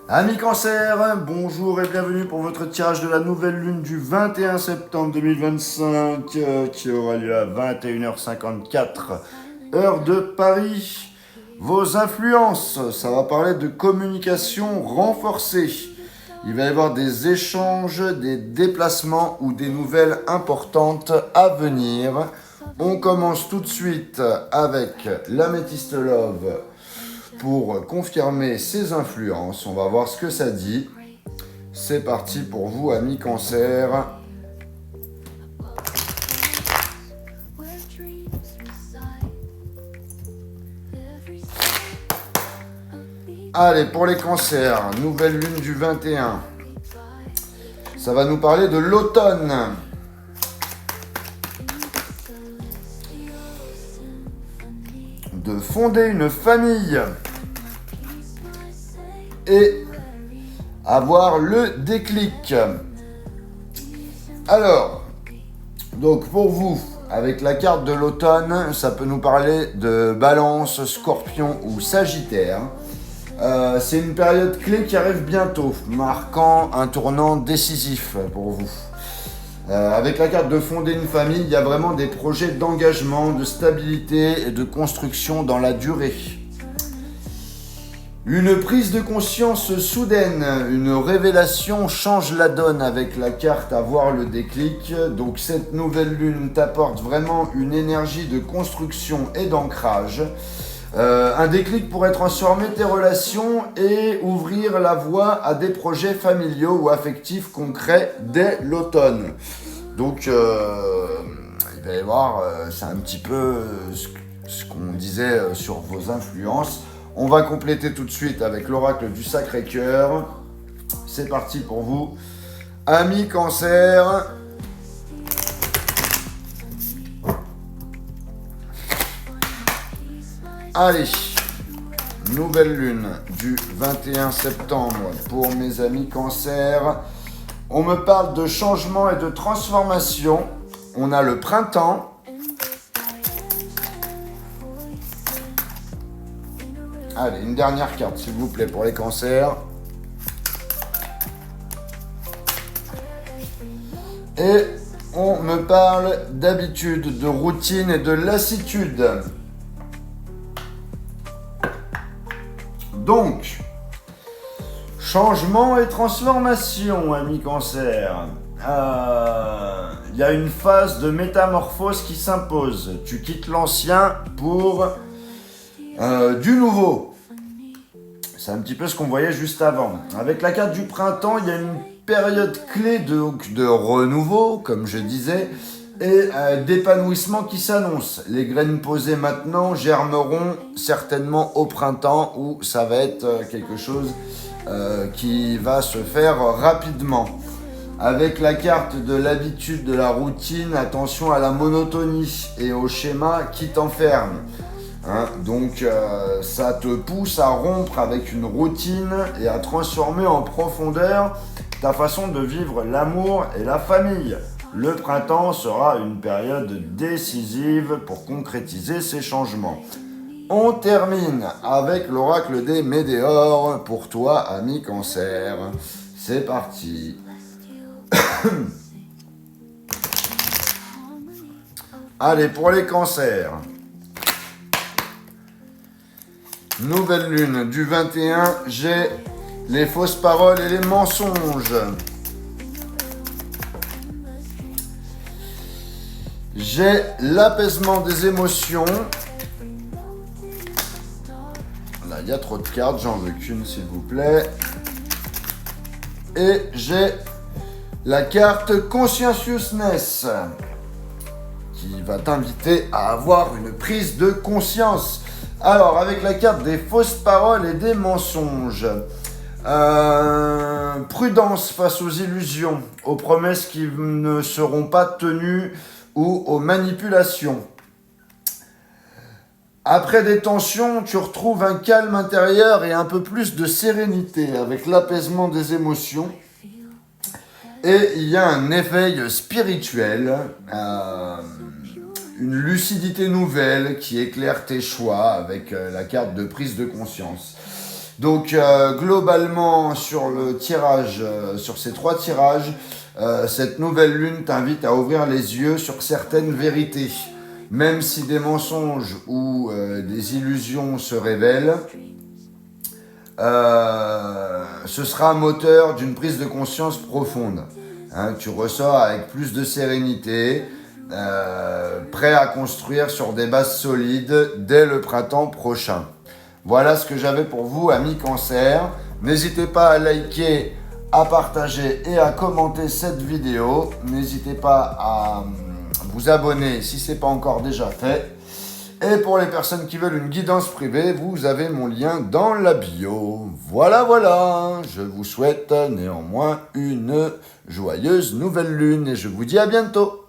Amis Cancer, bonjour et bienvenue pour votre tirage de la nouvelle lune du 21 septembre 2025 qui aura lieu à 21h54 heure de Paris. Vos influences, ça va parler de communication renforcée. Il va y avoir des échanges, des déplacements ou des nouvelles importantes à venir. On commence tout de suite avec l'Améthyste Love pour confirmer ses influences. On va voir ce que ça dit. C'est parti pour vous, amis Cancer. Allez, pour les cancers, nouvelle lune du 21. Ça va nous parler de l'automne. De fonder une famille. Et avoir le déclic. Alors, donc pour vous, avec la carte de l'automne, ça peut nous parler de Balance, Scorpion ou Sagittaire. C'est une période clé qui arrive bientôt, marquant un tournant décisif pour vous. Avec la carte de fonder une famille, il y a vraiment des projets d'engagement, de stabilité et de construction dans la durée. Une prise de conscience soudaine, une révélation change la donne avec la carte avoir le déclic. Donc cette nouvelle lune t'apporte vraiment une énergie de construction et d'ancrage. Un déclic pourrait transformer tes relations et ouvrir la voie à des projets familiaux ou affectifs concrets dès l'automne. Donc il va y avoir, c'est un petit peu ce qu'on disait sur vos influences. On va compléter tout de suite avec l'oracle du Sacré-Cœur. C'est parti pour vous. Amis Cancer. Allez, nouvelle lune du 21 septembre pour mes amis Cancer. On me parle de changement et de transformation. On a le printemps. Allez, une dernière carte, s'il vous plaît, pour les cancers. Et on me parle d'habitude, de routine et de lassitude. Donc, changement et transformation, amis cancer. Il y a une phase de métamorphose qui s'impose. Tu quittes l'ancien pour du nouveau. C'est un petit peu ce qu'on voyait juste avant. Avec la carte du printemps, il y a une période clé de renouveau, comme je disais, et d'épanouissement qui s'annonce. Les graines posées maintenant germeront certainement au printemps, où ça va être quelque chose qui va se faire rapidement. Avec la carte de l'habitude, de la routine, attention à la monotonie et au schéma qui t'enferme. Donc ça te pousse à rompre avec une routine et à transformer en profondeur ta façon de vivre l'amour et la famille. Le printemps sera une période décisive pour concrétiser ces changements. On termine avec l'oracle des météores pour toi, ami Cancer. C'est parti. Allez, pour les cancers. Nouvelle lune du 21, j'ai les fausses paroles et les mensonges. J'ai l'apaisement des émotions. Là, il y a trop de cartes, j'en veux qu'une s'il vous plaît. Et j'ai la carte Conscientiousness qui va t'inviter à avoir une prise de conscience. Alors, avec la carte des fausses paroles et des mensonges, prudence face aux illusions, aux promesses qui ne seront pas tenues ou aux manipulations. Après des tensions, tu retrouves un calme intérieur et un peu plus de sérénité avec l'apaisement des émotions. Et il y a un éveil spirituel, une lucidité nouvelle qui éclaire tes choix avec la carte de prise de conscience. Donc globalement sur le tirage, sur ces 3 tirages, cette nouvelle lune t'invite à ouvrir les yeux sur certaines vérités. Même si des mensonges ou des illusions se révèlent, ce sera un moteur d'une prise de conscience profonde. Hein, tu ressors avec plus de sérénité, prêt à construire sur des bases solides dès le printemps prochain. Voilà ce que j'avais pour vous, amis Cancer. N'hésitez pas à liker, à partager et à commenter cette vidéo. N'hésitez pas à vous abonner si ce n'est pas encore déjà fait. Et pour les personnes qui veulent une guidance privée, vous avez mon lien dans la bio. Voilà, je vous souhaite néanmoins une joyeuse nouvelle lune et je vous dis à bientôt.